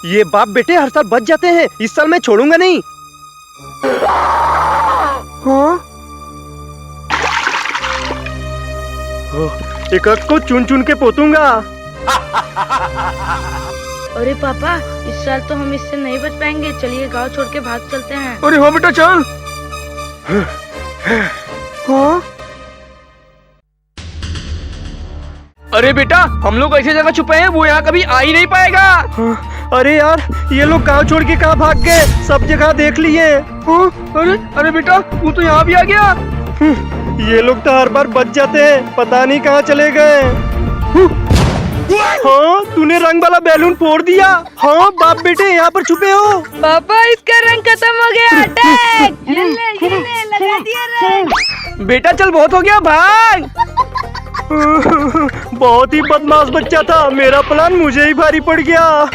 ये बाप बेटे हर साल बच जाते हैं, इस साल मैं छोड़ूंगा नहीं। हाँ? एक एक को चुन चुन के पोतूंगा। अरे पापा, इस साल तो हम इससे नहीं बच पाएंगे। चलिए गांव छोड़ के भाग चलते हैं। अरे हाँ बेटा चल। हाँ? अरे बेटा, हम लोग ऐसी जगह छुपे हैं, वो यहाँ कभी आ ही नहीं पाएगा। हाँ, अरे यार ये लोग गांव छोड़ के कहाँ भाग गए? सब जगह देख लिए। हाँ? अरे बेटा, वो तो यहाँ भी आ गया। ये लोग तो हर बार बच जाते हैं, पता नहीं कहाँ चले गए। हाँ, तूने रंग वाला बैलून फोड़ दिया। हाँ बाप बेटे यहाँ पर छुपे हो। पापा, इसका रंग खत्म हो गया। अटैक! ये ले, लगा दिया रंग। बेटा चल, बहुत हो गया, भाग। बहुत ही बदमाश बच्चा था, मेरा प्लान मुझे ही भारी पड़ गया।